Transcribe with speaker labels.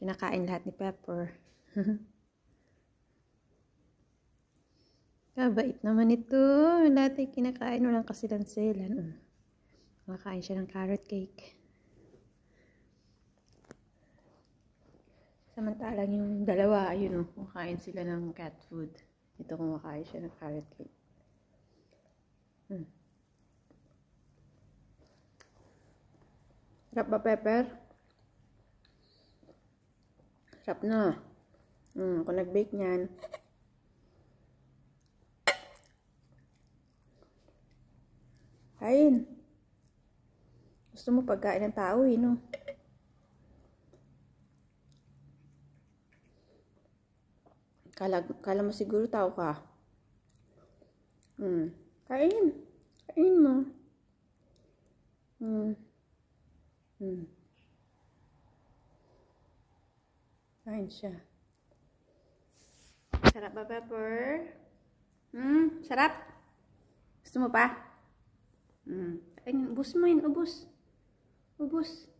Speaker 1: Kinakain lahat ni Pepper. Kabait naman ito. Dati kinakain, walang kasilanselan. Kumakain siya ng carrot cake. Samantalang yung dalawa, ayun kumakain sila ng cat food. Ito kumakain siya ng carrot cake. Sarap ba, Pepper? Sarap na. Ako nag-bake niyan. Kain. Gusto mo pagkain ng tao, no? Kala mo siguro tao ka. Kain. Kain mo. Kain siya. Sarap ba, Pepper? Sarap? Gusto mo pa? Ubus mo yun, ubus. Ubus.